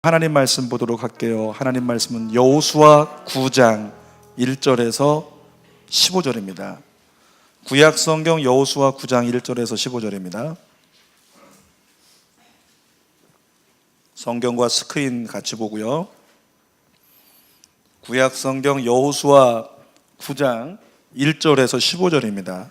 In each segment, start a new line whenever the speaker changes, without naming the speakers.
하나님 말씀 보도록 할게요. 하나님 말씀은 여호수아 9장 1절에서 15절입니다. 구약 성경 여호수아 9장 1절에서 15절입니다. 성경과 스크린 같이 보고요. 구약 성경 여호수아 9장 1절에서 15절입니다.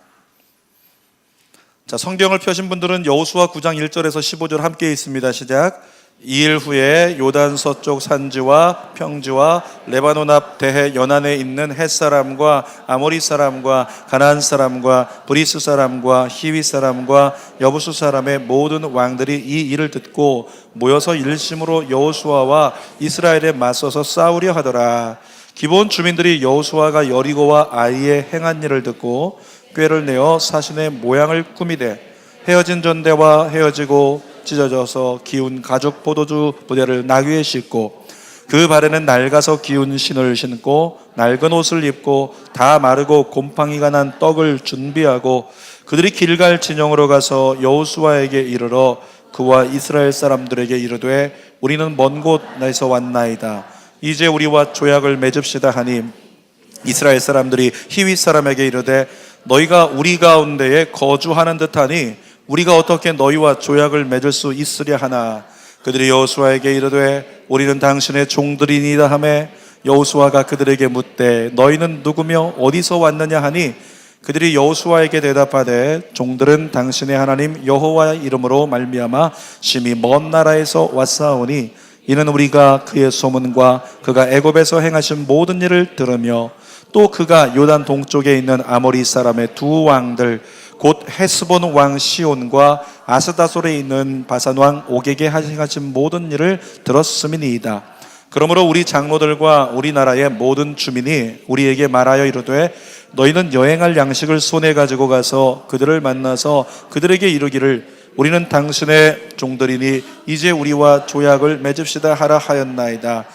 자, 성경을 펴신 분들은 여호수아 9장 1절에서 15절 함께 있습니다. 시작. 2일 후에 요단 서쪽 산지와 평지와 레바논 앞 대해 연안에 있는 헷 사람과 아모리 사람과 가나안 사람과 브리스 사람과 히위 사람과 여부수 사람의 모든 왕들이 이 일을 듣고 모여서 일심으로 여호수아와 이스라엘에 맞서서 싸우려 하더라. 기본 주민들이 여호수아가 여리고와 아이에 행한 일을 듣고 꾀를 내어 사신의 모양을 꾸미되 헤어진 전대와 헤어지고 찢어져서 기운 가죽 포도주 부대를 나귀에 싣고 그 발에는 낡아서 기운 신을 신고 낡은 옷을 입고 다 마르고 곰팡이가 난 떡을 준비하고 그들이 길갈 진영으로 가서 여호수아에게 이르러 그와 이스라엘 사람들에게 이르되 우리는 먼 곳에서 왔나이다. 이제 우리와 조약을 맺읍시다 하니 이스라엘 사람들이 히위 사람에게 이르되 너희가 우리 가운데에 거주하는 듯하니 우리가 어떻게 너희와 조약을 맺을 수 있으랴 하나. 그들이 여호수아에게 이르되 우리는 당신의 종들이니이다 하매 여호수아가 그들에게 묻되 너희는 누구며 어디서 왔느냐 하니 그들이 여호수아에게 대답하되 종들은 당신의 하나님 여호와의 이름으로 말미암아 심히 먼 나라에서 왔사오니 이는 우리가 그의 소문과 그가 애굽에서 행하신 모든 일을 들으며 또 그가 요단 동쪽에 있는 아모리 사람의 두 왕들 곧 헤스본 왕 시온과 아스다솔에 있는 바산 왕 옥에게 행하신 모든 일을 들었음이니이다. 그러므로 우리 장로들과 우리나라의 모든 주민이 우리에게 말하여 이르되 너희는 여행할 양식을 손에 가지고 가서 그들을 만나서 그들에게 이르기를 우리는 당신의 종들이니 이제 우리와 조약을 맺읍시다 하라 하였나이다.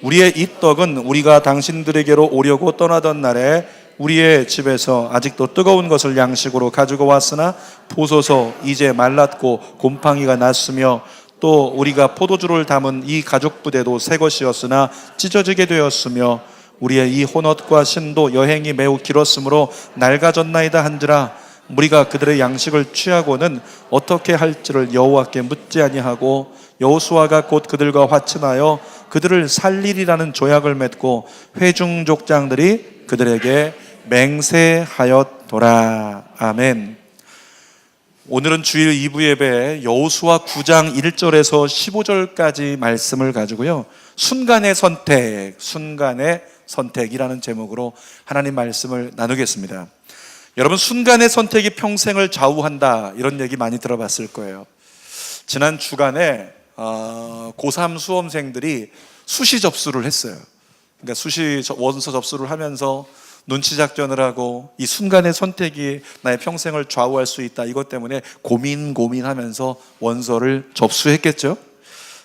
우리의 이 떡은 우리가 당신들에게로 오려고 떠나던 날에 우리의 집에서 아직도 뜨거운 것을 양식으로 가지고 왔으나 보소서 이제 말랐고 곰팡이가 났으며 또 우리가 포도주를 담은 이 가죽 부대도 새 것이었으나 찢어지게 되었으며 우리의 이 혼옷과 신도 여행이 매우 길었으므로 낡아졌나이다 한지라 우리가 그들의 양식을 취하고는 어떻게 할지를 여호와께 묻지 아니하고 여호수아가 곧 그들과 화친하여 그들을 살리리라는 조약을 맺고 회중 족장들이 그들에게 맹세하였더라. 아멘. 오늘은 주일 2부 예배에 여호수아 9장 1절에서 15절까지 말씀을 가지고요. 순간의 선택이라는 제목으로 하나님 말씀을 나누겠습니다. 여러분, 순간의 선택이 평생을 좌우한다, 이런 얘기 많이 들어봤을 거예요. 지난 주간에 고3 수험생들이 수시 접수를 했어요. 그러니까 수시 원서 접수를 하면서 눈치 작전을 하고 이 순간의 선택이 나의 평생을 좌우할 수 있다, 이것 때문에 고민하면서 원서를 접수했겠죠.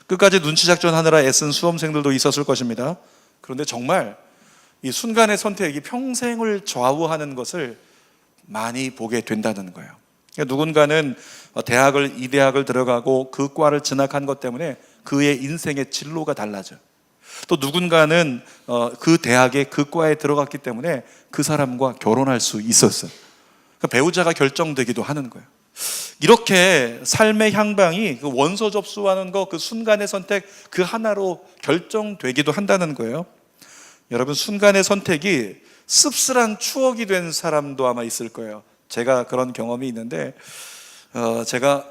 끝까지 눈치 작전하느라 애쓴 수험생들도 있었을 것입니다. 그런데 정말 이 순간의 선택이 평생을 좌우하는 것을 많이 보게 된다는 거예요. 그러니까 누군가는 이 대학을 들어가고 그 과를 진학한 것 때문에 그의 인생의 진로가 달라져요. 또 누군가는 그 대학에 그 과에 들어갔기 때문에 그 사람과 결혼할 수 있었어요. 그러니까 배우자가 결정되기도 하는 거예요. 이렇게 삶의 향방이 그 원서 접수하는 거, 그 순간의 선택 그 하나로 결정되기도 한다는 거예요. 여러분, 순간의 선택이 씁쓸한 추억이 된 사람도 아마 있을 거예요. 제가 그런 경험이 있는데 제가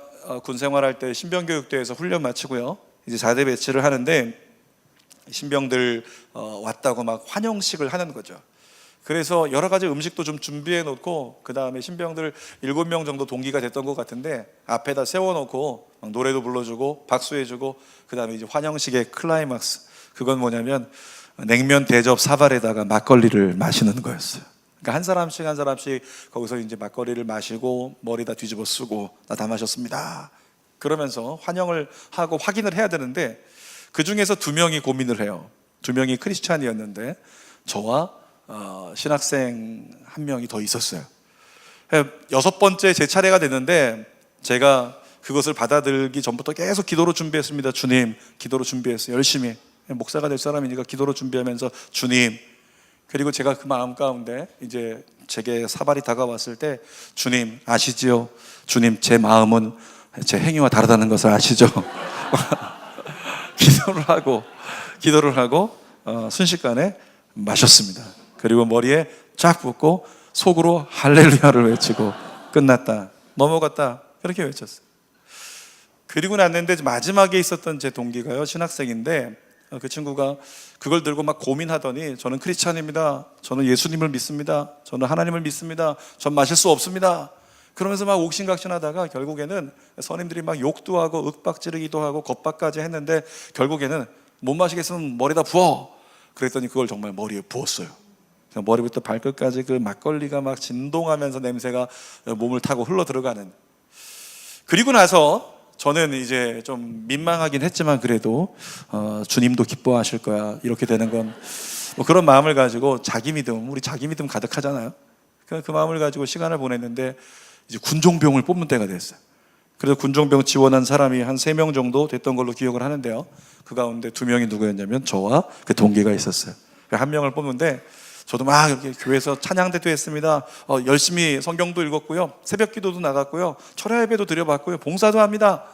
군 생활할 때 신병교육대에서 훈련 마치고요, 이제 자대 배치를 하는데 신병들 왔다고 막 환영식을 하는 거죠. 그래서 여러 가지 음식도 좀 준비해 놓고 그 다음에 신병들 7명 정도 동기가 됐던 것 같은데 앞에다 세워놓고 막 노래도 불러주고 박수해주고 그 다음에 이제 환영식의 클라이막스, 그건 뭐냐면 냉면 대접 사발에다가 막걸리를 마시는 거였어요. 그러니까 한 사람씩 거기서 이제 막걸리를 마시고 머리다 뒤집어 쓰고 나 다 마셨습니다 그러면서 환영을 하고 확인을 해야 되는데 그 중에서 2명이 고민을 해요. 2명이 크리스찬이었는데 저와 신학생 1명이 더 있었어요. 6번째 제 차례가 됐는데 제가 그것을 받아들기 전부터 계속 기도로 준비했습니다. 주님, 기도로 준비했어요. 열심히. 목사가 될 사람이니까 기도로 준비하면서 주님. 그리고 제가 그 마음 가운데 이제 제게 사발이 다가왔을 때 주님 아시지요? 주님 제 마음은 제 행위와 다르다는 것을 아시죠? 기도를 하고 순식간에 마셨습니다. 그리고 머리에 쫙 붓고 속으로 할렐루야를 외치고 끝났다, 넘어갔다, 그렇게 외쳤어요. 그리고 났는데 마지막에 있었던 제 동기가요, 신학생인데 그 친구가 그걸 들고 막 고민하더니 저는 크리스찬입니다, 저는 예수님을 믿습니다, 저는 하나님을 믿습니다, 전 마실 수 없습니다, 그러면서 막 옥신각신하다가 결국에는 선임들이 막 욕도 하고 윽박지르기도 하고 겁박까지 했는데 결국에는 못 마시겠으면 머리에다 부어. 그랬더니 그걸 정말 머리에 부었어요. 머리부터 발끝까지 그 막걸리가 막 진동하면서 냄새가 몸을 타고 흘러 들어가는. 그리고 나서 저는 이제 좀 민망하긴 했지만 그래도 주님도 기뻐하실 거야, 이렇게 되는 건 뭐 그런 마음을 가지고 자기 믿음, 우리 자기 믿음 가득하잖아요. 그 마음을 가지고 시간을 보냈는데 이제 군종병을 뽑는 때가 됐어요. 그래서 군종병 지원한 사람이 한 3명 정도 됐던 걸로 기억을 하는데요, 그 가운데 2명이 누구였냐면 저와 그 동기가 있었어요. 1명을 뽑는데 저도 막 이렇게 교회에서 찬양대도 했습니다. 열심히 성경도 읽었고요, 새벽 기도도 나갔고요, 철야 예배도 드려봤고요, 봉사도 합니다.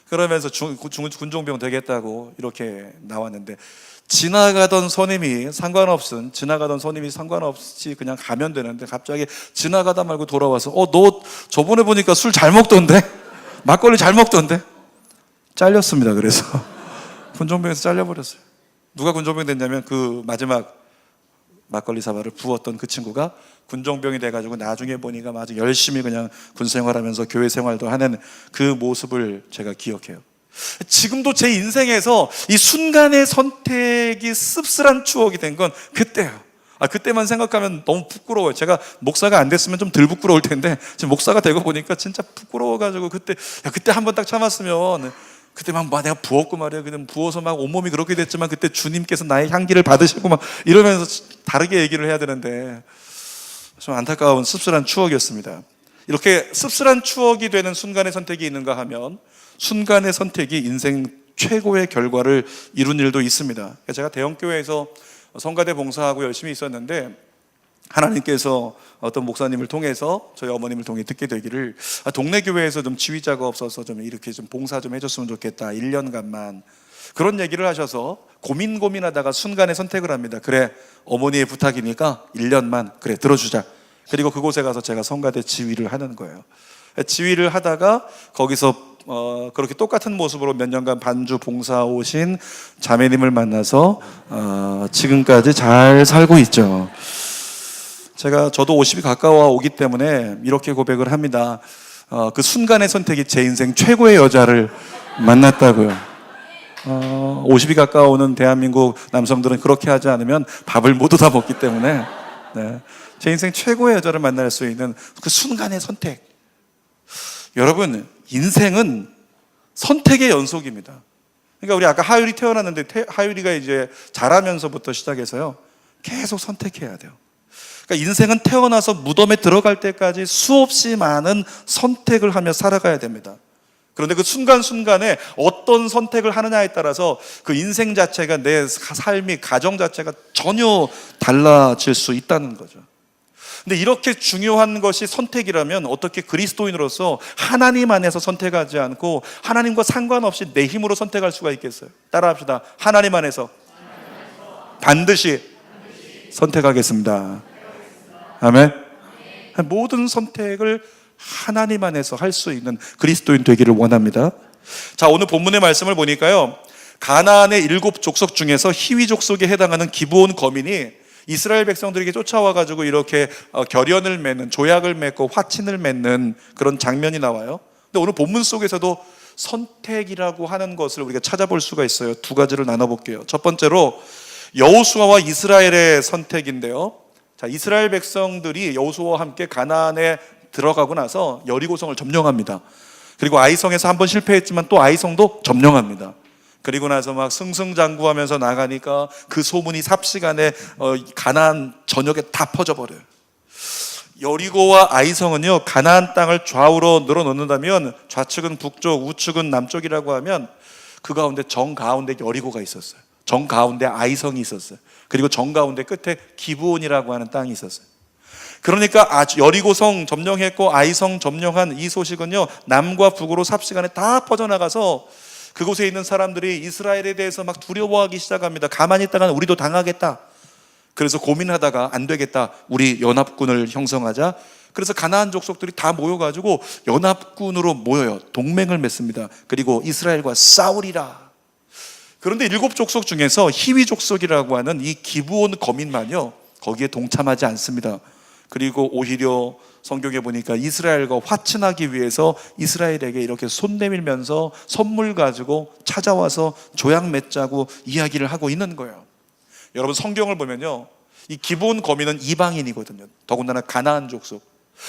그러면서 군종병 되겠다고 이렇게 나왔는데 지나가던 선임이 상관없이 그냥 가면 되는데 갑자기 지나가다 말고 돌아와서 너 저번에 보니까 술 잘 먹던데, 막걸리 잘 먹던데. 잘렸습니다. 그래서 군종병에서 잘려버렸어요. 누가 군종병 됐냐면 그 마지막 막걸리 사발을 부었던 그 친구가 군종병이 돼가지고 나중에 보니까 아주 열심히 그냥 군생활하면서 교회 생활도 하는 그 모습을 제가 기억해요. 지금도 제 인생에서 이 순간의 선택이 씁쓸한 추억이 된 건 그때예요. 그때만 생각하면 너무 부끄러워요. 제가 목사가 안 됐으면 좀 덜 부끄러울 텐데 지금 목사가 되고 보니까 진짜 부끄러워가지고 그때 한번 딱 참았으면, 그때 막 내가 부었고 말이야. 그냥 부어서 막 온몸이 그렇게 됐지만 그때 주님께서 나의 향기를 받으시고 막 이러면서 다르게 얘기를 해야 되는데 좀 안타까운 씁쓸한 추억이었습니다. 이렇게 씁쓸한 추억이 되는 순간의 선택이 있는가 하면 순간의 선택이 인생 최고의 결과를 이룬 일도 있습니다. 제가 대형교회에서 성가대 봉사하고 열심히 있었는데 하나님께서 어떤 목사님을 통해서 저희 어머님을 통해 듣게 되기를 동네 교회에서 좀 지휘자가 없어서 좀 이렇게 좀 봉사 좀 해줬으면 좋겠다, 1년간만 그런 얘기를 하셔서 고민하다가 순간에 선택을 합니다. 그래, 어머니의 부탁이니까 1년만 그래 들어주자. 그리고 그곳에 가서 제가 성가대 지휘를 하는 거예요. 지휘를 하다가 거기서 그렇게 똑같은 모습으로 몇 년간 반주 봉사 오신 자매님을 만나서 지금까지 잘 살고 있죠. 저도 50이 가까워 오기 때문에 이렇게 고백을 합니다. 그 순간의 선택이 제 인생 최고의 여자를 만났다고요. 50이 가까워오는 대한민국 남성들은 그렇게 하지 않으면 밥을 모두 다 먹기 때문에 제 인생 최고의 여자를 만날 수 있는 그 순간의 선택. 여러분, 인생은 선택의 연속입니다. 그러니까 우리 아까 하율이 태어났는데 하율이가 이제 자라면서부터 시작해서요 계속 선택해야 돼요. 그러니까 인생은 태어나서 무덤에 들어갈 때까지 수없이 많은 선택을 하며 살아가야 됩니다. 그런데 그 순간순간에 어떤 선택을 하느냐에 따라서 그 인생 자체가, 내 삶이, 가정 자체가 전혀 달라질 수 있다는 거죠. 근데 이렇게 중요한 것이 선택이라면 어떻게 그리스도인으로서 하나님 안에서 선택하지 않고 하나님과 상관없이 내 힘으로 선택할 수가 있겠어요? 따라합시다. 하나님 안에서 반드시 선택하겠습니다. 아멘. 모든 선택을 하나님 안에서 할 수 있는 그리스도인 되기를 원합니다. 자, 오늘 본문의 말씀을 보니까요, 가나안의 7 족속 중에서 히위 족속에 해당하는 기브온 거민이 이스라엘 백성들에게 쫓아와가지고 이렇게 결연을 맺는, 조약을 맺고 화친을 맺는 그런 장면이 나와요. 근데 오늘 본문 속에서도 선택이라고 하는 것을 우리가 찾아볼 수가 있어요. 2가지를 나눠볼게요. 첫 번째로 여호수아와 이스라엘의 선택인데요. 자, 이스라엘 백성들이 여호수아와 함께 가나안에 들어가고 나서 여리고성을 점령합니다. 그리고 아이성에서 한번 실패했지만 또 아이성도 점령합니다. 그리고 나서 막 승승장구하면서 나가니까 그 소문이 삽시간에 가나안 전역에 다 퍼져버려요. 여리고와 아이성은요, 가나안 땅을 좌우로 늘어놓는다면 좌측은 북쪽, 우측은 남쪽이라고 하면 그 가운데 정 가운데 여리고가 있었어요. 정 가운데 아이성이 있었어요. 그리고 정 가운데 끝에 기브온이라고 하는 땅이 있었어요. 그러니까 여리고성 점령했고 아이성 점령한 이 소식은요, 남과 북으로 삽시간에 다 퍼져나가서 그곳에 있는 사람들이 이스라엘에 대해서 막 두려워하기 시작합니다. 가만히 있다가 우리도 당하겠다. 그래서 고민하다가 안 되겠다, 우리 연합군을 형성하자. 그래서 가나안 족속들이 다 모여가지고 연합군으로 모여요. 동맹을 맺습니다. 그리고 이스라엘과 싸우리라. 그런데 7 족속 중에서 히위 족속이라고 하는 이 기브온 거민만요, 거기에 동참하지 않습니다. 그리고 오히려 성경에 보니까 이스라엘과 화친하기 위해서 이스라엘에게 이렇게 손 내밀면서 선물 가지고 찾아와서 조약 맺자고 이야기를 하고 있는 거예요. 여러분, 성경을 보면요, 이 기브온 거민은 이방인이거든요. 더군다나 가나안 족속.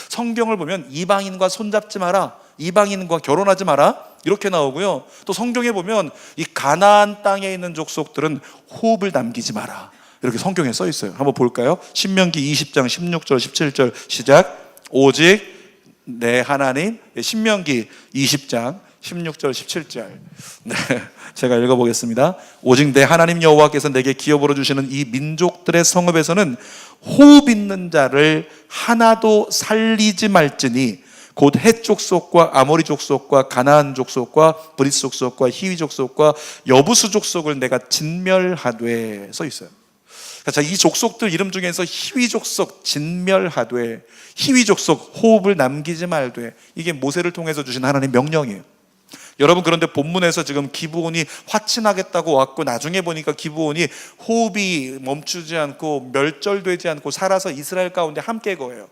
성경을 보면 이방인과 손잡지 마라, 이방인과 결혼하지 마라, 이렇게 나오고요. 또 성경에 보면 이 가나안 땅에 있는 족속들은 호흡을 남기지 마라, 이렇게 성경에 써 있어요. 한번 볼까요? 신명기 20장 16절 17절 시작. 오직 내 하나님. 신명기 20장 16절 17절. 네, 제가 읽어보겠습니다. 오직 내 하나님 여호와께서 내게 기업으로 주시는 이 민족들의 성읍에서는 호흡 있는 자를 하나도 살리지 말지니 곧 헷 족속과 아모리 족속과 가나안 족속과 브릿 족속과 히위 족속과 여부수 족속을 내가 진멸하되 써 있어요. 자, 이 족속들 이름 중에서 히위 족속 진멸하되, 히위 족속 호흡을 남기지 말되, 이게 모세를 통해서 주신 하나님의 명령이에요. 여러분, 그런데 본문에서 지금 기브온이 화친하겠다고 왔고 나중에 보니까 기브온이 호흡이 멈추지 않고 멸절되지 않고 살아서 이스라엘 가운데 함께 거예요.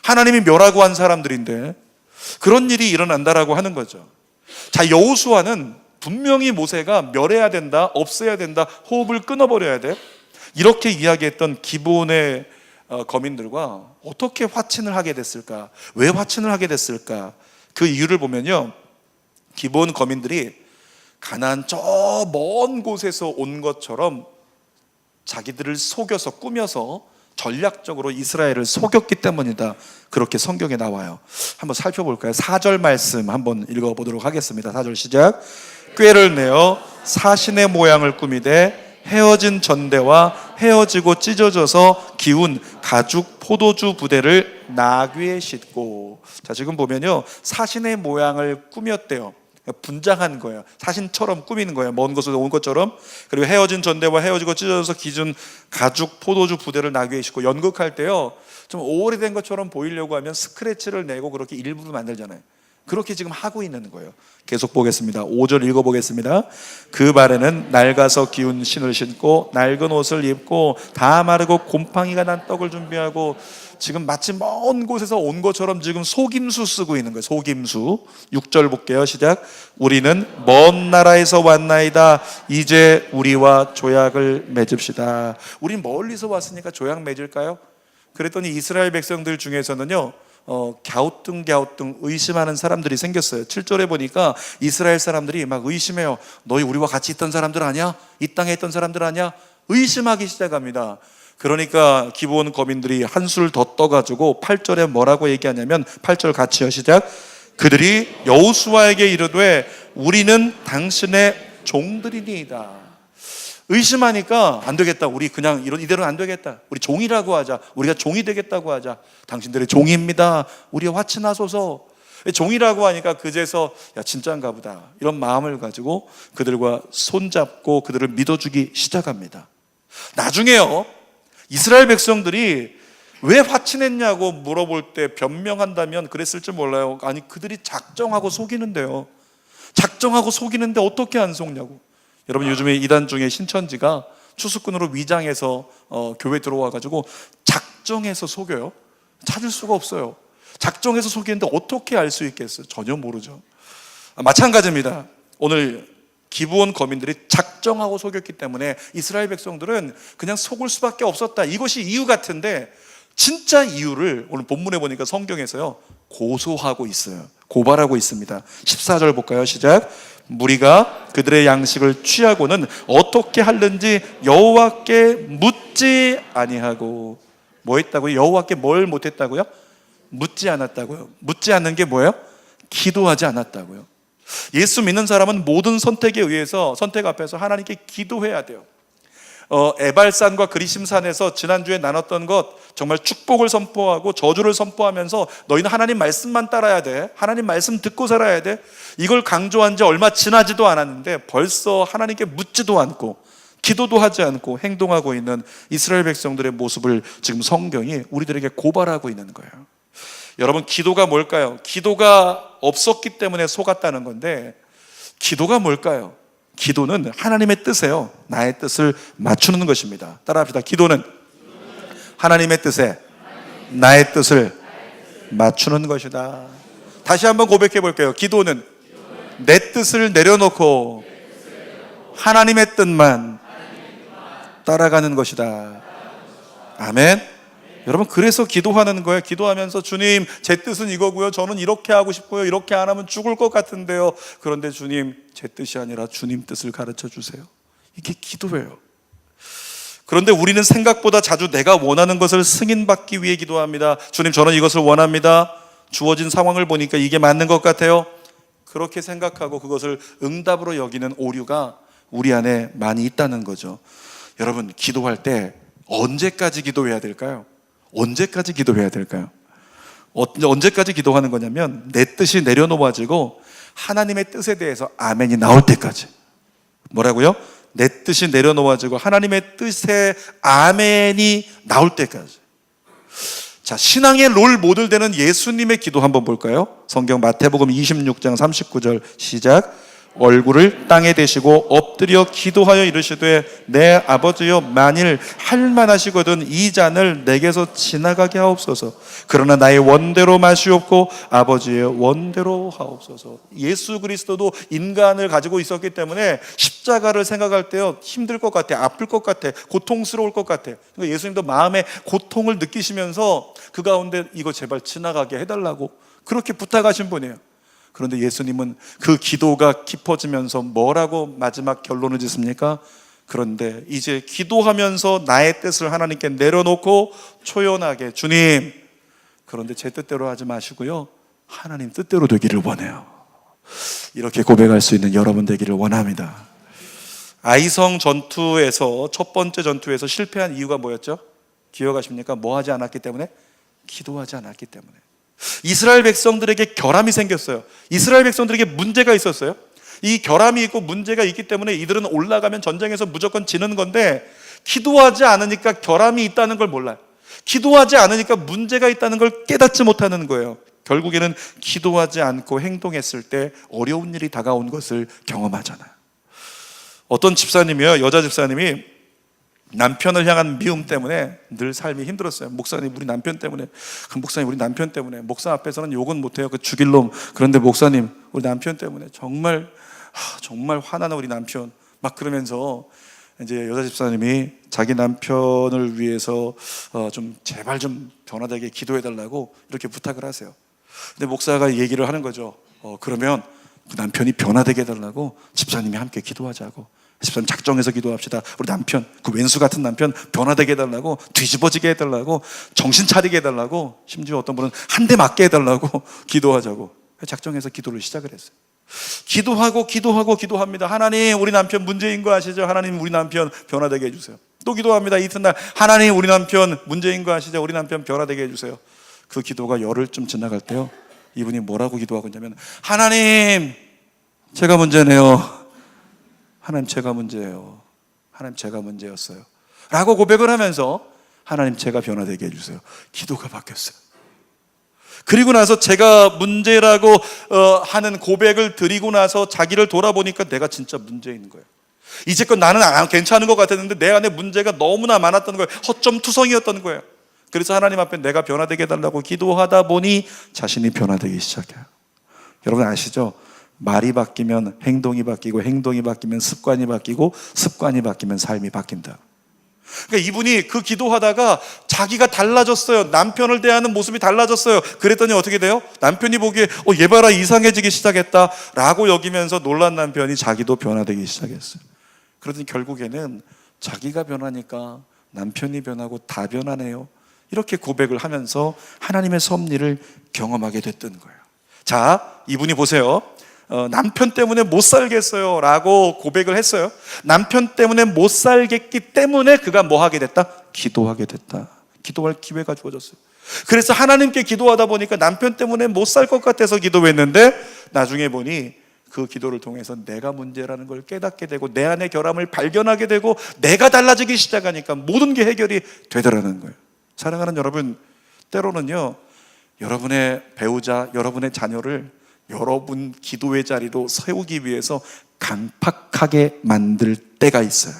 하나님이 멸하고 한 사람들인데 그런 일이 일어난다라고 하는 거죠. 자, 여호수아는 분명히 모세가 멸해야 된다, 없애야 된다, 호흡을 끊어버려야 돼, 이렇게 이야기했던 기브온의 거민들과 어떻게 화친을 하게 됐을까? 왜 화친을 하게 됐을까? 그 이유를 보면요, 기브온 거민들이 가나안 저 먼 곳에서 온 것처럼 자기들을 속여서 꾸며서 전략적으로 이스라엘을 속였기 때문이다, 그렇게 성경에 나와요. 한번 살펴볼까요? 4절 말씀 한번 읽어보도록 하겠습니다. 4절 시작. 꾀를 내어 사신의 모양을 꾸미되 헤어진 전대와 헤어지고 찢어져서 기운 가죽 포도주 부대를 나귀에 싣고. 자, 지금 보면요, 사신의 모양을 꾸몄대요. 분장한 거예요. 사신처럼 꾸미는 거예요. 먼 곳에서 온 것처럼. 그리고 헤어진 전대와 헤어지고 찢어져서 기준 가죽 포도주 부대를 나귀에 싣고. 연극할 때요, 좀 오래된 것처럼 보이려고 하면 스크래치를 내고 그렇게 일부러 만들잖아요. 그렇게 지금 하고 있는 거예요. 계속 보겠습니다. 5절 읽어보겠습니다. 그 발에는 낡아서 기운 신을 신고 낡은 옷을 입고 다 마르고 곰팡이가 난 떡을 준비하고, 지금 마치 먼 곳에서 온 것처럼 지금 속임수 쓰고 있는 거예요. 속임수. 6절 볼게요. 시작. 우리는 먼 나라에서 왔나이다. 이제 우리와 조약을 맺읍시다. 우린 멀리서 왔으니까 조약 맺을까요? 그랬더니 이스라엘 백성들 중에서는요, 갸우뚱 의심하는 사람들이 생겼어요. 7절에 보니까 이스라엘 사람들이 막 의심해요. 너희 우리와 같이 있던 사람들 아니야? 이 땅에 있던 사람들 아니야? 의심하기 시작합니다. 그러니까 기브온 거민들이 한술 더 떠가지고 8절에 뭐라고 얘기하냐면, 8절 같이요. 시작. 그들이 여호수아에게 이르되 우리는 당신의 종들이니이다. 의심하니까 안 되겠다, 우리 그냥 이대로는 안 되겠다, 우리 종이라고 하자, 우리가 종이 되겠다고 하자. 당신들의 종입니다, 우리와 화친하소서. 종이라고 하니까 그제서 야, 진짜인가 보다, 이런 마음을 가지고 그들과 손잡고 그들을 믿어주기 시작합니다. 나중에요, 이스라엘 백성들이 왜 화친했냐고 물어볼 때 변명한다면 그랬을지 몰라요. 아니, 그들이 작정하고 속이는데요. 작정하고 속이는데 어떻게 안 속냐고. 여러분, 요즘에 이단 중에 신천지가 추수꾼으로 위장해서 교회 들어와가지고 작정해서 속여요. 찾을 수가 없어요. 작정해서 속이는데 어떻게 알 수 있겠어요? 전혀 모르죠. 마찬가지입니다. 오늘 기브온 거민들이 작정하고 속였기 때문에 이스라엘 백성들은 그냥 속을 수밖에 없었다, 이것이 이유 같은데, 진짜 이유를 오늘 본문에 보니까 성경에서요, 고소하고 있어요. 고발하고 있습니다. 14절 볼까요? 시작. 무리가 그들의 양식을 취하고는 어떻게 하는지 여호와께 묻지 아니하고. 뭐 했다고요? 여호와께 뭘 못했다고요? 묻지 않았다고요. 묻지 않는 게 뭐예요? 기도하지 않았다고요. 예수 믿는 사람은 모든 선택에 의해서, 선택 앞에서 하나님께 기도해야 돼요. 에발산과 그리심산에서 지난주에 나눴던 것, 정말 축복을 선포하고 저주를 선포하면서 너희는 하나님 말씀만 따라야 돼, 하나님 말씀 듣고 살아야 돼, 이걸 강조한 지 얼마 지나지도 않았는데 벌써 하나님께 묻지도 않고 기도도 하지 않고 행동하고 있는 이스라엘 백성들의 모습을 지금 성경이 우리들에게 고발하고 있는 거예요. 여러분, 기도가 뭘까요? 기도가 없었기 때문에 속았다는 건데, 기도가 뭘까요? 기도는 하나님의 뜻에요, 나의 뜻을 맞추는 것입니다. 따라합시다. 기도는 하나님의 뜻에 나의 뜻을 맞추는 것이다. 다시 한번 고백해 볼게요. 기도는 내 뜻을 내려놓고 하나님의 뜻만 따라가는 것이다. 아멘. 여러분, 그래서 기도하는 거예요. 기도하면서 주님, 제 뜻은 이거고요, 저는 이렇게 하고 싶고요, 이렇게 안 하면 죽을 것 같은데요, 그런데 주님, 제 뜻이 아니라 주님 뜻을 가르쳐 주세요. 이게 기도예요. 그런데 우리는 생각보다 자주 내가 원하는 것을 승인받기 위해 기도합니다. 주님, 저는 이것을 원합니다. 주어진 상황을 보니까 이게 맞는 것 같아요. 그렇게 생각하고 그것을 응답으로 여기는 오류가 우리 안에 많이 있다는 거죠. 여러분, 기도할 때 언제까지 기도해야 될까요? 언제까지 기도해야 될까요? 언제까지 기도하는 거냐면, 내 뜻이 내려놓아지고 하나님의 뜻에 대해서 아멘이 나올 때까지. 뭐라고요? 내 뜻이 내려놓아지고 하나님의 뜻에 아멘이 나올 때까지. 자, 신앙의 롤 모델 되는 예수님의 기도 한번 볼까요? 성경 마태복음 26장 39절 시작. 얼굴을 땅에 대시고 엎드려 기도하여 이르시되 내 아버지여, 만일 할만하시거든 이 잔을 내게서 지나가게 하옵소서. 그러나 나의 원대로 마시옵고 아버지의 원대로 하옵소서. 예수 그리스도도 인간을 가지고 있었기 때문에 십자가를 생각할 때요, 힘들 것 같아, 아플 것 같아, 고통스러울 것 같아. 그러니까 예수님도 마음의 고통을 느끼시면서 그 가운데 이거 제발 지나가게 해달라고 그렇게 부탁하신 분이에요. 그런데 예수님은 그 기도가 깊어지면서 뭐라고 마지막 결론을 짓습니까? 그런데 이제 기도하면서 나의 뜻을 하나님께 내려놓고 초연하게, 주님, 그런데 제 뜻대로 하지 마시고요, 하나님 뜻대로 되기를 원해요. 이렇게 고백할 수 있는 여러분 되기를 원합니다. 아이성 전투에서, 첫 번째 전투에서 실패한 이유가 뭐였죠? 기억하십니까? 뭐 하지 않았기 때문에? 기도하지 않았기 때문에. 이스라엘 백성들에게 결함이 생겼어요. 이스라엘 백성들에게 문제가 있었어요. 이 결함이 있고 문제가 있기 때문에 이들은 올라가면 전쟁에서 무조건 지는 건데, 기도하지 않으니까 결함이 있다는 걸 몰라요. 기도하지 않으니까 문제가 있다는 걸 깨닫지 못하는 거예요. 결국에는 기도하지 않고 행동했을 때 어려운 일이 다가온 것을 경험하잖아요. 어떤 집사님이요, 여자 집사님이 남편을 향한 미움 때문에 늘 삶이 힘들었어요. 목사님, 우리 남편 때문에, 목사님, 우리 남편 때문에, 목사 앞에서는 욕은 못해요, 그 죽일 놈. 그런데 목사님, 우리 남편 때문에 정말 화나는 우리 남편. 막 그러면서 이제 여자 집사님이 자기 남편을 위해서 좀 제발 좀 변화되게 기도해달라고 이렇게 부탁을 하세요. 근데 목사가 얘기를 하는 거죠. 그러면 그 남편이 변화되게 해달라고 집사님이 함께 기도하자고. 집사님 작정해서 기도합시다. 우리 남편, 그 왼수 같은 남편 변화되게 해달라고, 뒤집어지게 해달라고, 정신 차리게 해달라고, 심지어 어떤 분은 한 대 맞게 해달라고 기도하자고 작정해서 기도를 시작을 했어요. 기도합니다. 하나님, 우리 남편 문제인 거 아시죠? 하나님, 우리 남편 변화되게 해주세요. 또 기도합니다. 이튿날, 하나님, 우리 남편 문제인 거 아시죠? 우리 남편 변화되게 해주세요. 그 기도가 열흘쯤 지나갈 때요, 이분이 뭐라고 기도하고 있냐면, 하나님, 제가 문제네요. 하나님, 제가 문제예요. 하나님, 제가 문제였어요 라고 고백을 하면서, 하나님, 제가 변화되게 해주세요. 기도가 바뀌었어요. 그리고 나서 제가 문제라고 하는 고백을 드리고 나서 자기를 돌아보니까 내가 진짜 문제인 거예요. 이제껏 나는 괜찮은 것 같았는데 내 안에 문제가 너무나 많았던 거예요. 허점투성이었던 거예요. 그래서 하나님 앞에 내가 변화되게 해달라고 기도하다 보니 자신이 변화되기 시작해요. 여러분 아시죠? 말이 바뀌면 행동이 바뀌고, 행동이 바뀌면 습관이 바뀌고, 습관이 바뀌면 삶이 바뀐다. 그러니까 이분이 그 기도하다가 자기가 달라졌어요. 남편을 대하는 모습이 달라졌어요. 그랬더니 어떻게 돼요? 남편이 보기에 얘 봐라, 이상해지기 시작했다 라고 여기면서 놀란 남편이 자기도 변화되기 시작했어요. 그러더니 결국에는 자기가 변하니까 남편이 변하고 다 변하네요. 이렇게 고백을 하면서 하나님의 섭리를 경험하게 됐던 거예요. 자, 이분이 보세요. 남편 때문에 못 살겠어요 라고 고백을 했어요. 남편 때문에 못 살겠기 때문에 그가 뭐 하게 됐다? 기도하게 됐다. 기도할 기회가 주어졌어요. 그래서 하나님께 기도하다 보니까 남편 때문에 못 살 것 같아서 기도했는데 나중에 보니 그 기도를 통해서 내가 문제라는 걸 깨닫게 되고 내 안의 결함을 발견하게 되고 내가 달라지기 시작하니까 모든 게 해결이 되더라는 거예요. 사랑하는 여러분, 때로는요, 여러분의 배우자, 여러분의 자녀를 여러분 기도의 자리로 세우기 위해서 강팍하게 만들 때가 있어요.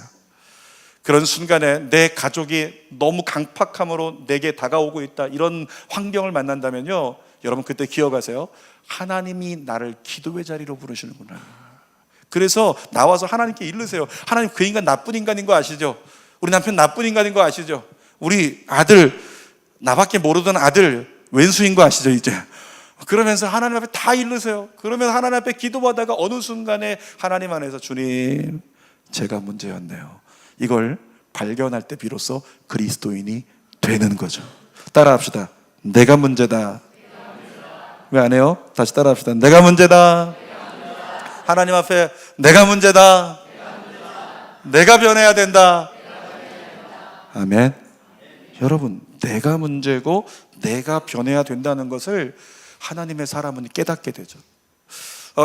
그런 순간에 내 가족이 너무 강팍함으로 내게 다가오고 있다, 이런 환경을 만난다면요, 여러분 그때 기억하세요. 하나님이 나를 기도의 자리로 부르시는구나. 그래서 나와서 하나님께 이르세요. 하나님, 그 인간 나쁜 인간인 거 아시죠? 우리 남편 나쁜 인간인 거 아시죠? 우리 아들, 나밖에 모르던 아들 왼수인 거 아시죠? 이제 그러면서 하나님 앞에 다 이르세요. 그러면 하나님 앞에 기도하다가 어느 순간에 하나님 안에서 주님, 제가 문제였네요, 이걸 발견할 때 비로소 그리스도인이 되는 거죠. 따라합시다. 내가 문제다. 왜 안 해요? 다시 따라합시다. 내가 문제다. 하나님 앞에 내가 문제다. 내가 변해야 된다. 아멘. 여러분, 내가 문제고 내가 변해야 된다는 것을 하나님의 사람은 깨닫게 되죠.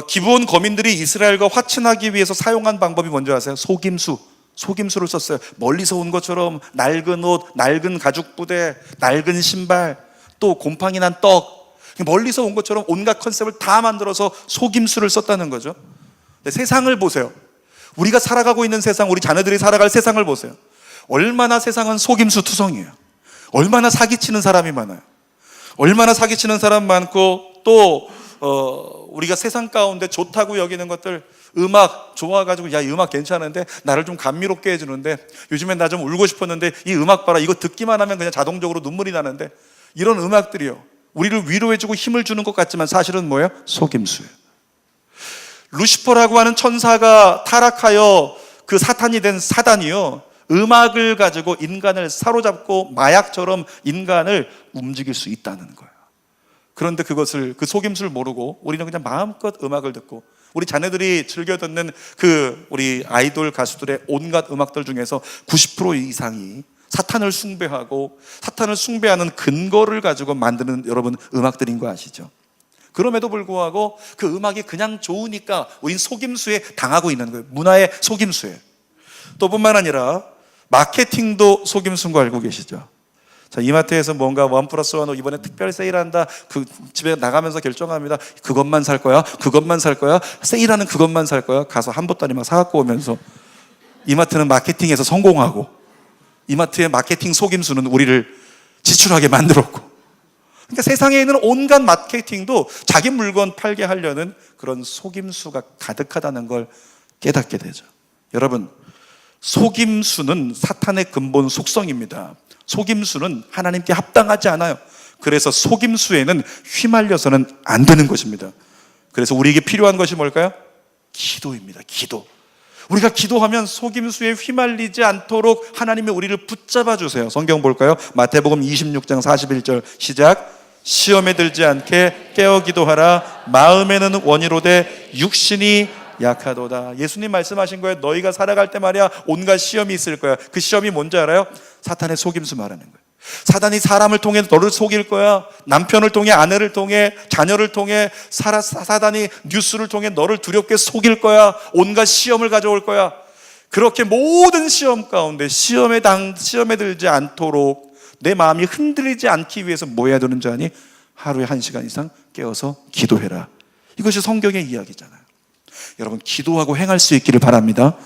기브온 거민들이 이스라엘과 화친하기 위해서 사용한 방법이 뭔지 아세요? 속임수를 썼어요. 멀리서 온 것처럼 낡은 옷, 낡은 가죽 부대, 낡은 신발, 또 곰팡이 난 떡, 멀리서 온 것처럼 온갖 컨셉을 다 만들어서 속임수를 썼다는 거죠. 근데 세상을 보세요. 우리가 살아가고 있는 세상, 우리 자녀들이 살아갈 세상을 보세요. 얼마나 세상은 속임수 투성이에요. 얼마나 사기치는 사람이 많아요. 얼마나 사기치는 사람 많고, 또 우리가 세상 가운데 좋다고 여기는 것들, 음악 좋아가지고 야, 이 음악 괜찮은데 나를 좀 감미롭게 해주는데, 요즘엔 나 좀 울고 싶었는데 이 음악 봐라, 이거 듣기만 하면 그냥 자동적으로 눈물이 나는데, 이런 음악들이요, 우리를 위로해주고 힘을 주는 것 같지만 사실은 뭐예요? 속임수예요. 루시퍼라고 하는 천사가 타락하여 그 사탄이 된 사단이요, 음악을 가지고 인간을 사로잡고 마약처럼 인간을 움직일 수 있다는 거예요. 그런데 그것을, 그 속임수를 모르고 우리는 그냥 마음껏 음악을 듣고, 우리 자녀들이 즐겨 듣는 그 우리 아이돌 가수들의 온갖 음악들 중에서 90% 이상이 사탄을 숭배하고 사탄을 숭배하는 근거를 가지고 만드는 여러분 음악들인 거 아시죠? 그럼에도 불구하고 그 음악이 그냥 좋으니까 우린 속임수에 당하고 있는 거예요. 문화의 속임수에. 또 뿐만 아니라 마케팅도 속임수인 거 알고 계시죠? 자, 이마트에서 뭔가 1+1 이번에 특별 세일한다, 그 집에 나가면서 결정합니다. 그것만 살 거야, 그것만 살 거야, 세일하는 그것만 살 거야. 가서 한 보따리 막 사갖고 오면서, 이마트는 마케팅에서 성공하고, 이마트의 마케팅 속임수는 우리를 지출하게 만들었고, 그러니까 세상에 있는 온갖 마케팅도 자기 물건 팔게 하려는 그런 속임수가 가득하다는 걸 깨닫게 되죠. 여러분, 속임수는 사탄의 근본 속성입니다. 속임수는 하나님께 합당하지 않아요. 그래서 속임수에는 휘말려서는 안 되는 것입니다. 그래서 우리에게 필요한 것이 뭘까요? 기도입니다. 기도. 우리가 기도하면 속임수에 휘말리지 않도록 하나님이 우리를 붙잡아 주세요. 성경 볼까요? 마태복음 26장 41절 시작. 시험에 들지 않게 깨어 기도하라. 마음에는 원이로되 육신이 약하도다. 예수님 말씀하신 거예요. 너희가 살아갈 때 말이야, 온갖 시험이 있을 거야. 그 시험이 뭔지 알아요? 사탄의 속임수 말하는 거예요. 사단이 사람을 통해 너를 속일 거야. 남편을 통해, 아내를 통해, 자녀를 통해, 사단이 뉴스를 통해 너를 두렵게 속일 거야. 온갖 시험을 가져올 거야. 그렇게 모든 시험 가운데 시험에 들지 않도록 내 마음이 흔들리지 않기 위해서 뭐 해야 되는지 아니? 하루에 1시간 이상 깨어서 기도해라. 이것이 성경의 이야기잖아요. 여러분, 기도하고 행할 수 있기를 바랍니다.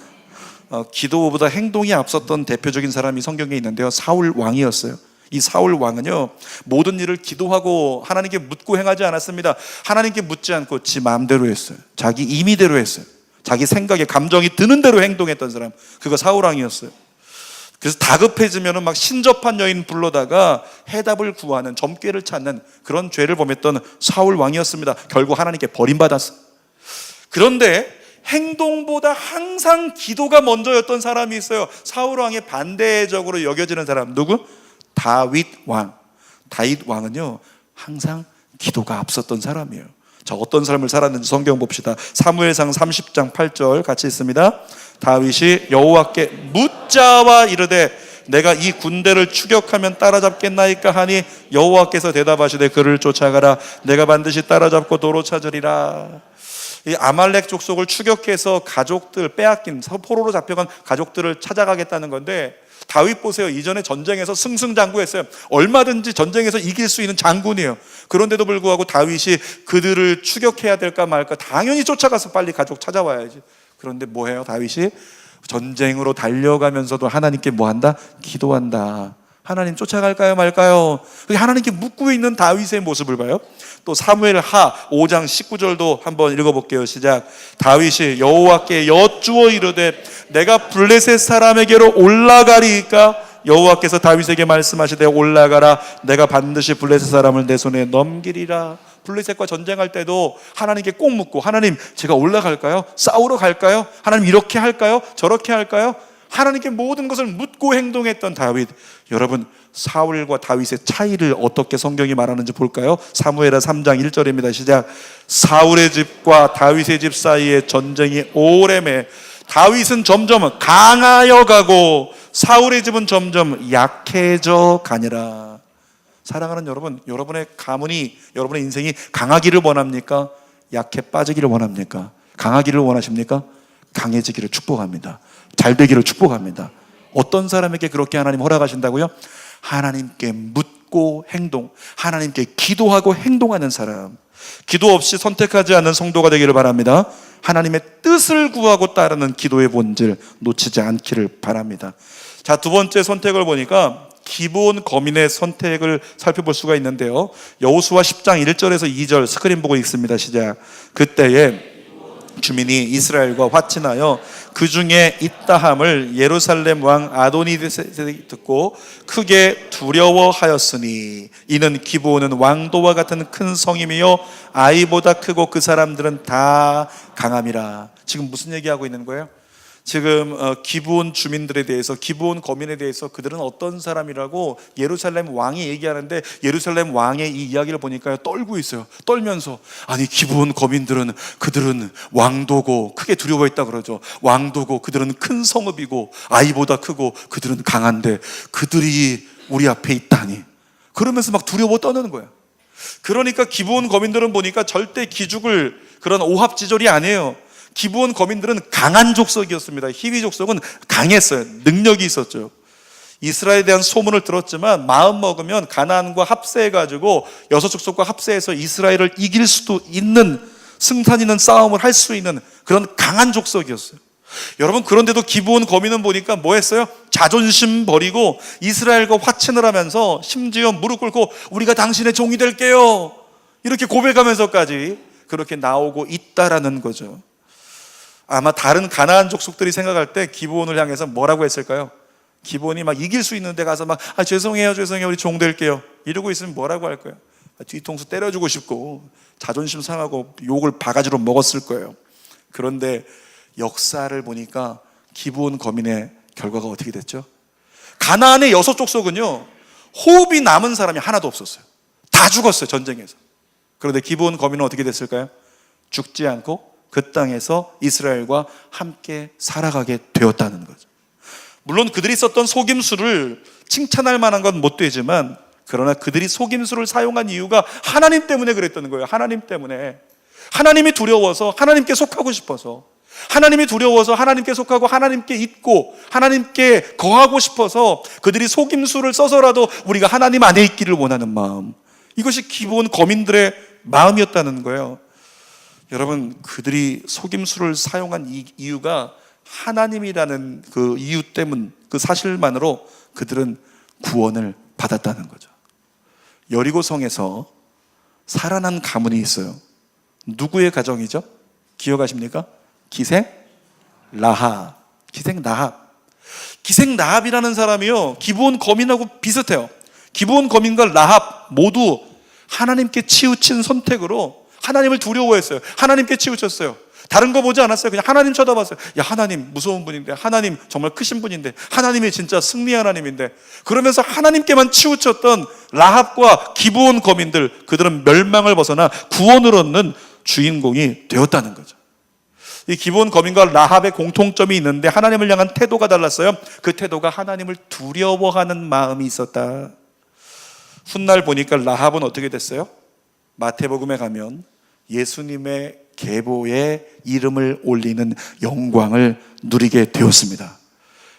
기도보다 행동이 앞섰던 대표적인 사람이 성경에 있는데요, 사울 왕이었어요. 이 사울 왕은요, 모든 일을 기도하고 하나님께 묻고 행하지 않았습니다. 하나님께 묻지 않고 지 마음대로 했어요. 자기 임의대로 했어요. 자기 생각에 감정이 드는 대로 행동했던 사람, 그거 사울 왕이었어요. 그래서 다급해지면 막 신접한 여인 불러다가 해답을 구하는, 점괘를 찾는 그런 죄를 범했던 사울 왕이었습니다. 결국 하나님께 버림받았어요. 그런데 행동보다 항상 기도가 먼저였던 사람이 있어요. 사울 왕의 반대적으로 여겨지는 사람, 누구? 다윗 왕. 다윗 왕은요 항상 기도가 앞섰던 사람이에요. 자, 어떤 삶을 살았는지 성경 봅시다. 사무엘상 30장 8절 같이 있습니다. 다윗이 여호와께 묻자와 이르되 내가 이 군대를 추격하면 따라잡겠나이까 하니 여호와께서 대답하시되 그를 쫓아가라. 내가 반드시 따라잡고 도로 찾으리라. 이 아말렉 족속을 추격해서 가족들 빼앗긴 포로로 잡혀간 가족들을 찾아가겠다는 건데, 다윗 보세요. 이전에 전쟁에서 승승장구했어요. 얼마든지 전쟁에서 이길 수 있는 장군이에요. 그런데도 불구하고 다윗이 그들을 추격해야 될까 말까, 당연히 쫓아가서 빨리 가족 찾아와야지. 그런데 뭐해요? 다윗이 전쟁으로 달려가면서도 하나님께 뭐한다? 기도한다. 하나님 쫓아갈까요 말까요? 하나님께 묻고 있는 다윗의 모습을 봐요. 또 사무엘하 5장 19절도 한번 읽어볼게요. 시작. 다윗이 여호와께 여쭈어 이르되 내가 블레셋 사람에게로 올라가리이까? 여호와께서 다윗에게 말씀하시되 올라가라. 내가 반드시 블레셋 사람을 내 손에 넘기리라. 블레셋과 전쟁할 때도 하나님께 꼭 묻고, 하나님 제가 올라갈까요? 싸우러 갈까요? 하나님 이렇게 할까요? 저렇게 할까요? 하나님께 모든 것을 묻고 행동했던 다윗. 여러분, 사울과 다윗의 차이를 어떻게 성경이 말하는지 볼까요? 사무엘하 3장 1절입니다. 시작. 사울의 집과 다윗의 집 사이에 전쟁이 오래매 다윗은 점점 강하여 가고 사울의 집은 점점 약해져 가니라. 사랑하는 여러분, 여러분의 가문이, 여러분의 인생이 강하기를 원합니까? 약해 빠지기를 원합니까? 강하기를 원하십니까? 강해지기를 축복합니다. 잘 되기를 축복합니다. 어떤 사람에게 그렇게 하나님 허락하신다고요? 하나님께 묻고 행동, 하나님께 기도하고 행동하는 사람. 기도 없이 선택하지 않는 성도가 되기를 바랍니다. 하나님의 뜻을 구하고 따르는 기도의 본질 놓치지 않기를 바랍니다. 자, 두 번째 선택을 보니까 기본 거민의 선택을 살펴볼 수가 있는데요, 여호수아 10장 1절에서 2절 스크린 보고 읽습니다. 시작. 그때에 주민이 이스라엘과 화친하여 그 중에 있다함을 예루살렘 왕 아도니세덱이 듣고 크게 두려워하였으니 이는 기브온은 왕도와 같은 큰 성임이요 아이보다 크고 그 사람들은 다 강함이라. 지금 무슨 얘기하고 있는 거예요? 지금 기브온 주민들에 대해서, 기브온 거민에 대해서 그들은 어떤 사람이라고 예루살렘 왕이 얘기하는데, 예루살렘 왕의 이 이야기를 보니까 떨고 있어요. 떨면서, 아니 기브온 거민들은 그들은 왕도고, 크게 두려워했다 그러죠. 왕도고 그들은 큰 성읍이고 아이보다 크고 그들은 강한데 그들이 우리 앞에 있다니, 그러면서 막 두려워 떠는 거예요. 그러니까 기브온 거민들은 보니까 절대 기죽을 그런 오합지졸이 아니에요. 기브온 거민들은 강한 족속이었습니다. 히위 족속은 강했어요. 능력이 있었죠. 이스라엘에 대한 소문을 들었지만 마음 먹으면 가나안과 합세해가지고 여섯 족속과 합세해서 이스라엘을 이길 수도 있는, 승산 있는 싸움을 할 수 있는 그런 강한 족속이었어요. 여러분, 그런데도 기브온 거민은 보니까 뭐 했어요? 자존심 버리고 이스라엘과 화친을 하면서 심지어 무릎 꿇고 우리가 당신의 종이 될게요, 이렇게 고백하면서까지 그렇게 나오고 있다라는 거죠. 아마 다른 가나안 족속들이 생각할 때 기브온을 향해서 뭐라고 했을까요? 기브온이 막 이길 수 있는 데 가서 막 죄송해요 우리 종 될게요 이러고 있으면 뭐라고 할 거예요? 뒤통수 때려주고 싶고 자존심 상하고 욕을 바가지로 먹었을 거예요. 그런데 역사를 보니까 기브온 거민의 결과가 어떻게 됐죠? 가나안의 여섯 족속은요, 호흡이 남은 사람이 하나도 없었어요. 다 죽었어요, 전쟁에서. 그런데 기브온 거민은 어떻게 됐을까요? 죽지 않고 그 땅에서 이스라엘과 함께 살아가게 되었다는 거죠. 물론 그들이 썼던 속임수를 칭찬할 만한 건 못 되지만, 그러나 그들이 속임수를 사용한 이유가 하나님 때문에 그랬다는 거예요. 하나님 때문에. 하나님이 두려워서, 하나님께 속하고 싶어서, 하나님이 두려워서 하나님께 속하고 하나님께 있고 하나님께 거하고 싶어서 그들이 속임수를 써서라도 우리가 하나님 안에 있기를 원하는 마음, 이것이 기본 거민들의 마음이었다는 거예요. 여러분, 그들이 속임수를 사용한 이유가 하나님이라는 그 이유 때문, 그 사실만으로 그들은 구원을 받았다는 거죠. 여리고성에서 살아난 가문이 있어요. 누구의 가정이죠? 기억하십니까? 기생 라합. 기생 라합. 기생 라합이라는 사람이요, 기브온 거민하고 비슷해요. 기브온 거민과 라합 모두 하나님께 치우친 선택으로 하나님을 두려워했어요. 하나님께 치우쳤어요. 다른 거 보지 않았어요. 그냥 하나님 쳐다봤어요. 야, 하나님 무서운 분인데, 하나님 정말 크신 분인데, 하나님이 진짜 승리 하나님인데, 그러면서 하나님께만 치우쳤던 라합과 기브온 거민들, 그들은 멸망을 벗어나 구원을 얻는 주인공이 되었다는 거죠. 이 기브온 거민과 라합의 공통점이 있는데 하나님을 향한 태도가 달랐어요. 그 태도가 하나님을 두려워하는 마음이 있었다. 훗날 보니까 라합은 어떻게 됐어요? 마태복음에 가면 예수님의 계보에 이름을 올리는 영광을 누리게 되었습니다.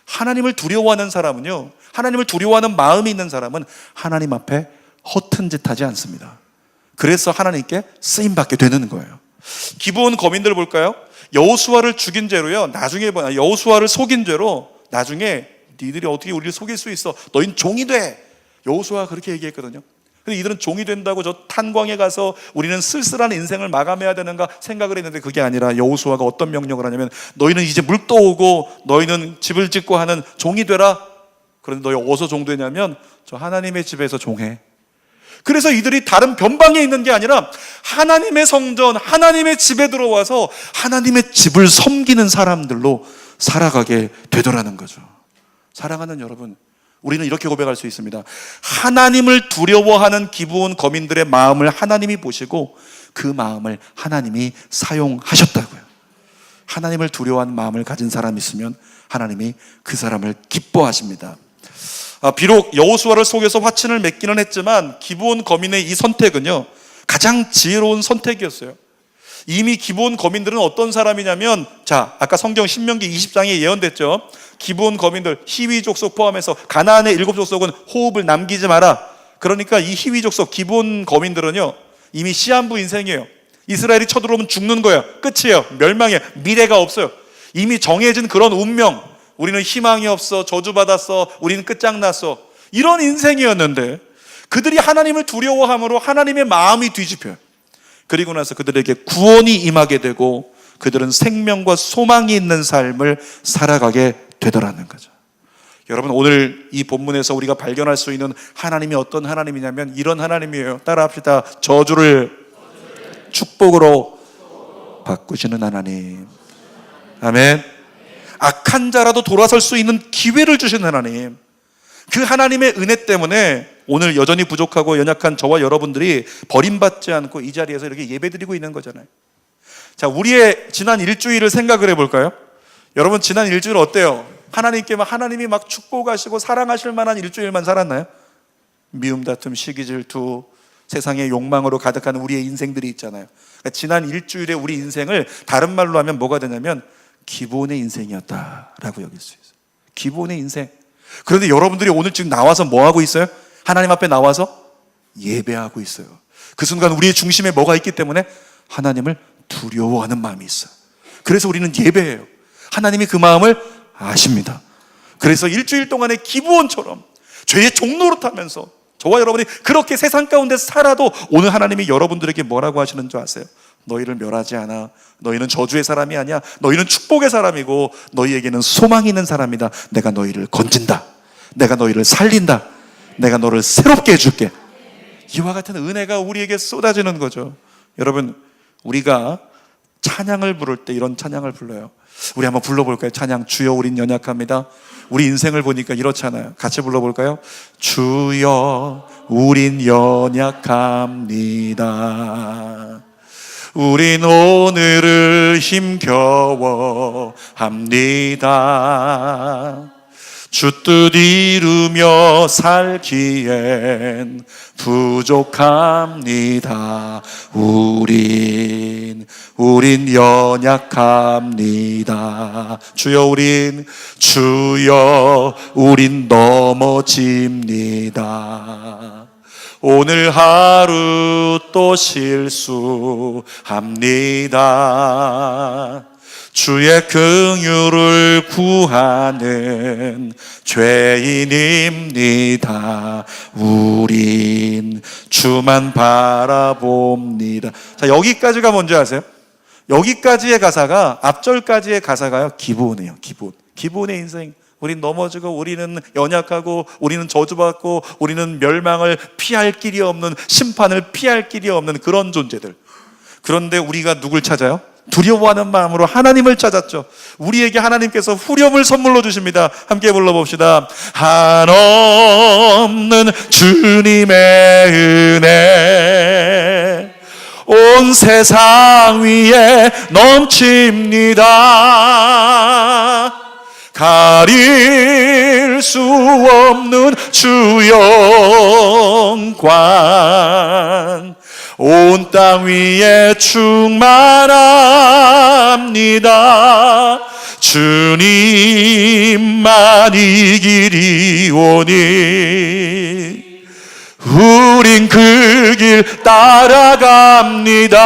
하나님을 두려워하는 사람은요, 하나님을 두려워하는 마음이 있는 사람은 하나님 앞에 허튼 짓 하지 않습니다. 그래서 하나님께 쓰임받게 되는 거예요. 기브온 거민들 볼까요? 여호수아를 죽인 죄로요, 나중에 여호수아를 속인 죄로 나중에 니들이 어떻게 우리를 속일 수 있어? 너희는 종이 돼. 여호수아가 그렇게 얘기했거든요. 근데 이들은 종이 된다고 저 탄광에 가서 우리는 쓸쓸한 인생을 마감해야 되는가 생각을 했는데 그게 아니라 여호수아가 어떤 명령을 하냐면 너희는 이제 물 떠오고 너희는 집을 짓고 하는 종이 되라. 그런데 너희 어디서 종 되냐면 저 하나님의 집에서 종해. 그래서 이들이 다른 변방에 있는 게 아니라 하나님의 성전, 하나님의 집에 들어와서 하나님의 집을 섬기는 사람들로 살아가게 되더라는 거죠. 사랑하는 여러분, 우리는 이렇게 고백할 수 있습니다. 하나님을 두려워하는 기브온 거민들의 마음을 하나님이 보시고 그 마음을 하나님이 사용하셨다고요. 하나님을 두려워하는 마음을 가진 사람이 있으면 하나님이 그 사람을 기뻐하십니다. 비록 여호수아를 속여서 화친을 맺기는 했지만 기브온 거민의 이 선택은요, 가장 지혜로운 선택이었어요. 이미 기브온 거민들은 어떤 사람이냐면, 자, 아까 성경 신명기 20장에 예언됐죠. 기브온 거민들, 히위 족속 포함해서 가나안의 7 족속은 호흡을 남기지 마라. 그러니까 이 히위 족속 기브온 거민들은요, 이미 시한부 인생이에요. 이스라엘이 쳐들어오면 죽는 거예요. 끝이에요. 멸망이에요. 미래가 없어요. 이미 정해진 그런 운명. 우리는 희망이 없어, 저주받았어, 우리는 끝장났어, 이런 인생이었는데 그들이 하나님을 두려워함으로 하나님의 마음이 뒤집혀요. 그리고 나서 그들에게 구원이 임하게 되고 그들은 생명과 소망이 있는 삶을 살아가게 되더라는 거죠. 여러분, 오늘 이 본문에서 우리가 발견할 수 있는 하나님이 어떤 하나님이냐면 이런 하나님이에요. 따라합시다. 저주를 축복으로 바꾸시는 하나님. 아멘. 악한 자라도 돌아설 수 있는 기회를 주신 하나님, 그 하나님의 은혜 때문에 오늘 여전히 부족하고 연약한 저와 여러분들이 버림받지 않고 이 자리에서 이렇게 예배드리고 있는 거잖아요. 자, 우리의 지난 일주일을 생각을 해볼까요? 여러분, 지난 일주일 어때요? 하나님이 막 축복하시고 사랑하실 만한 일주일만 살았나요? 미움, 다툼, 시기, 질투, 세상의 욕망으로 가득한 우리의 인생들이 있잖아요. 그러니까 지난 일주일의 우리 인생을 다른 말로 하면 뭐가 되냐면 기본의 인생이었다라고 여길 수 있어요. 기본의 인생. 그런데 여러분들이 오늘 지금 나와서 뭐 하고 있어요? 하나님 앞에 나와서 예배하고 있어요. 그 순간 우리의 중심에 뭐가 있기 때문에 하나님을 두려워하는 마음이 있어요. 그래서 우리는 예배해요. 하나님이 그 마음을 아십니다. 그래서 일주일 동안의 기브온처럼 죄의 종로로 타면서 저와 여러분이 그렇게 세상 가운데 살아도 오늘 하나님이 여러분들에게 뭐라고 하시는 줄 아세요? 너희를 멸하지 않아. 너희는 저주의 사람이 아니야. 너희는 축복의 사람이고 너희에게는 소망이 있는 사람이다. 내가 너희를 건진다. 내가 너희를 살린다. 내가 너를 새롭게 해줄게. 이와 같은 은혜가 우리에게 쏟아지는 거죠. 여러분, 우리가 찬양을 부를 때 이런 찬양을 불러요. 우리 한번 불러볼까요? 찬양. 주여 우린 연약합니다. 우리 인생을 보니까 이렇잖아요. 같이 불러볼까요? 주여 우린 연약합니다. 우린 오늘을 힘겨워 합니다. 주 뜻 이루며 살기엔 부족합니다. 우린 연약합니다. 주여 우린 넘어집니다. 오늘 하루 또 실수합니다. 주의 긍휼을 구하는 죄인입니다. 우린 주만 바라봅니다. 자, 여기까지가 뭔지 아세요? 여기까지의 가사가, 앞절까지의 가사가요, 기본이에요. 기본의 인생. 우린 넘어지고, 우리는 연약하고, 우리는 저주받고, 우리는 멸망을 피할 길이 없는, 심판을 피할 길이 없는 그런 존재들. 그런데 우리가 누굴 찾아요? 두려워하는 마음으로 하나님을 찾았죠. 우리에게 하나님께서 후렴을 선물로 주십니다. 함께 불러봅시다. 한없는 주님의 은혜 온 세상 위에 넘칩니다. 가릴 수 없는 주 영광 온 땅 위에 충만합니다. 주님만 이기리오니 우린 그 길 따라갑니다.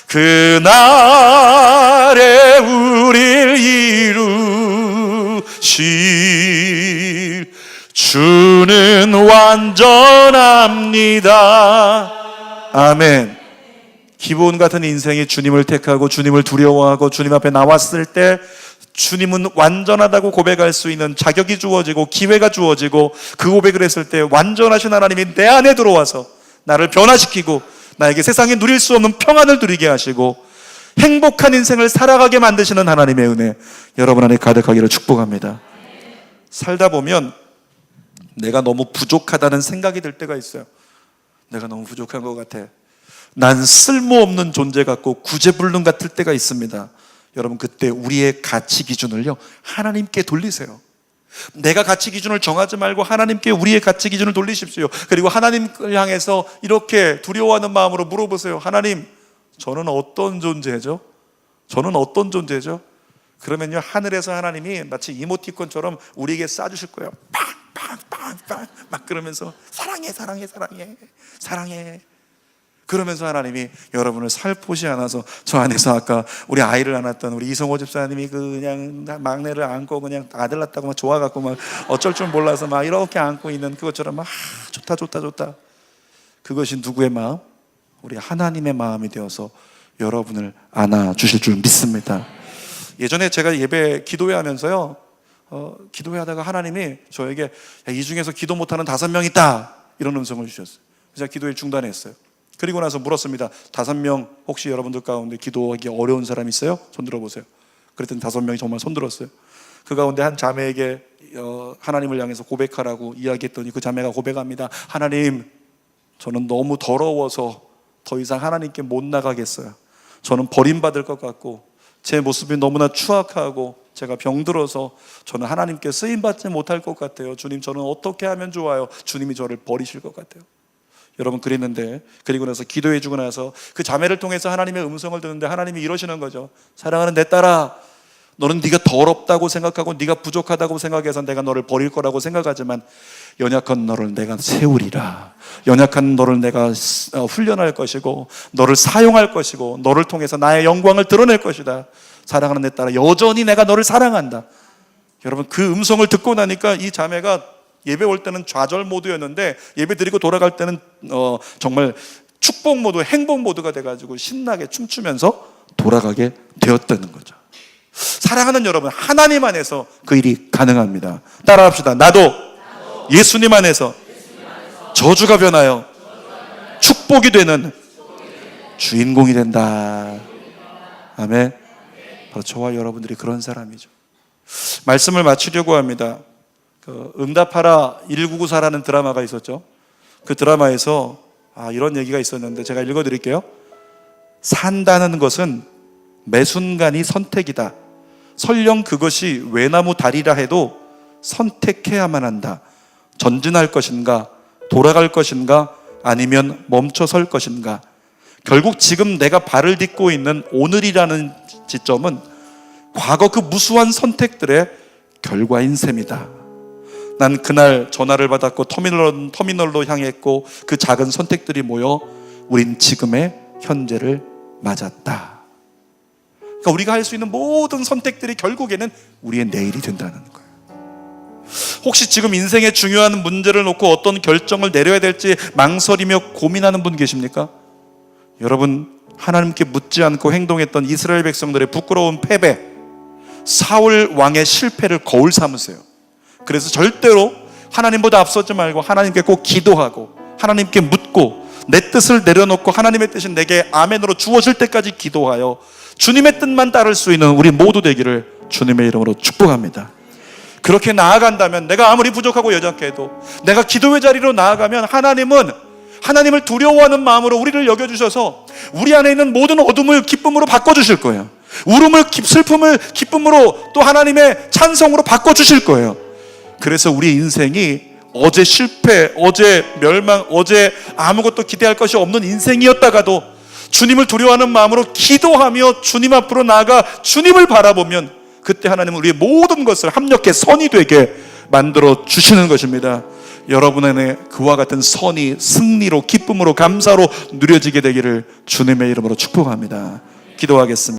그날에 우릴 이루실 주는 완전합니다. 아멘. 기본 같은 인생이 주님을 택하고 주님을 두려워하고 주님 앞에 나왔을 때 주님은 완전하다고 고백할 수 있는 자격이 주어지고 기회가 주어지고 그 고백을 했을 때 완전하신 하나님이 내 안에 들어와서 나를 변화시키고 나에게 세상에 누릴 수 없는 평안을 누리게 하시고 행복한 인생을 살아가게 만드시는 하나님의 은혜 여러분 안에 가득하기를 축복합니다. 살다 보면 내가 너무 부족하다는 생각이 들 때가 있어요. 내가 너무 부족한 것 같아. 난 쓸모없는 존재 같고 구제불능 같을 때가 있습니다. 여러분 그때 우리의 가치 기준을요 하나님께 돌리세요. 내가 가치 기준을 정하지 말고 하나님께 우리의 가치 기준을 돌리십시오. 그리고 하나님을 향해서 이렇게 두려워하는 마음으로 물어보세요. 하나님, 저는 어떤 존재죠? 저는 어떤 존재죠? 그러면요 하늘에서 하나님이 마치 이모티콘처럼 우리에게 쏴주실 거예요. 빵빵빵빵 막 그러면서 사랑해 사랑해 사랑해 사랑해 그러면서 하나님이 여러분을 살포시 안아서 저 안에서 아까 우리 아이를 안았던 우리 이성호 집사님이 그냥 막내를 안고 그냥 아들 낳았다고 막 좋아갖고 막 어쩔 줄 몰라서 막 이렇게 안고 있는 그것처럼 막 좋다 좋다 좋다. 그것이 누구의 마음? 우리 하나님의 마음이 되어서 여러분을 안아주실 줄 믿습니다. 예전에 제가 예배 기도회 하면서요 기도회 하다가 하나님이 저에게 이 중에서 기도 못하는 5명 있다 이런 음성을 주셨어요. 제가 기도회 중단했어요. 그리고 나서 물었습니다. 5명 혹시 여러분들 가운데 기도하기 어려운 사람 있어요? 손 들어보세요. 그랬더니 5명이 정말 손 들었어요. 그 가운데 한 자매에게 하나님을 향해서 고백하라고 이야기했더니 그 자매가 고백합니다. 하나님, 저는 너무 더러워서 더 이상 하나님께 못 나가겠어요. 저는 버림받을 것 같고 제 모습이 너무나 추악하고 제가 병들어서 저는 하나님께 쓰임받지 못할 것 같아요. 주님, 저는 어떻게 하면 좋아요? 주님이 저를 버리실 것 같아요. 여러분 그랬는데 그리고 나서 기도해 주고 나서 그 자매를 통해서 하나님의 음성을 듣는데 하나님이 이러시는 거죠. 사랑하는 내 딸아, 너는 네가 더럽다고 생각하고 네가 부족하다고 생각해서 내가 너를 버릴 거라고 생각하지만 연약한 너를 내가 세우리라. 연약한 너를 내가 훈련할 것이고 너를 사용할 것이고 너를 통해서 나의 영광을 드러낼 것이다. 사랑하는 내 딸아, 여전히 내가 너를 사랑한다. 여러분 그 음성을 듣고 나니까 이 자매가 예배 올 때는 좌절 모드였는데 예배 드리고 돌아갈 때는 정말 축복 모드, 행복 모드가 돼가지고 신나게 춤추면서 돌아가게 되었다는 거죠. 사랑하는 여러분, 하나님 안에서 그 일이 가능합니다. 따라합시다. 나도 예수님 안에서 저주가 변하여 축복이 되는 주인공이 된다. 아멘. 바로 저와 여러분들이 그런 사람이죠. 말씀을 마치려고 합니다. 응답하라 1994라는 드라마가 있었죠. 그 드라마에서 이런 얘기가 있었는데 제가 읽어드릴게요. 산다는 것은 매 순간이 선택이다. 설령 그것이 외나무 다리라 해도 선택해야만 한다. 전진할 것인가, 돌아갈 것인가, 아니면 멈춰 설 것인가. 결국 지금 내가 발을 딛고 있는 오늘이라는 지점은 과거 그 무수한 선택들의 결과인 셈이다. 난 그날 전화를 받았고 터미널로 향했고 그 작은 선택들이 모여 우린 지금의 현재를 맞았다. 그러니까 우리가 할 수 있는 모든 선택들이 결국에는 우리의 내일이 된다는 거예요. 혹시 지금 인생의 중요한 문제를 놓고 어떤 결정을 내려야 될지 망설이며 고민하는 분 계십니까? 여러분, 하나님께 묻지 않고 행동했던 이스라엘 백성들의 부끄러운 패배, 사울 왕의 실패를 거울 삼으세요. 그래서 절대로 하나님보다 앞서지 말고 하나님께 꼭 기도하고 하나님께 묻고 내 뜻을 내려놓고 하나님의 뜻이 내게 아멘으로 주어질 때까지 기도하여 주님의 뜻만 따를 수 있는 우리 모두 되기를 주님의 이름으로 축복합니다. 그렇게 나아간다면 내가 아무리 부족하고 여작해도 내가 기도의 자리로 나아가면 하나님은 하나님을 두려워하는 마음으로 우리를 여겨주셔서 우리 안에 있는 모든 어둠을 기쁨으로 바꿔주실 거예요. 울음을 슬픔을 기쁨으로 또 하나님의 찬송으로 바꿔주실 거예요. 그래서 우리 인생이 어제 실패, 어제 멸망, 어제 아무것도 기대할 것이 없는 인생이었다가도 주님을 두려워하는 마음으로 기도하며 주님 앞으로 나아가 주님을 바라보면 그때 하나님은 우리의 모든 것을 합력해 선이 되게 만들어 주시는 것입니다. 여러분 안에 그와 같은 선이 승리로 기쁨으로 감사로 누려지게 되기를 주님의 이름으로 축복합니다. 기도하겠습니다.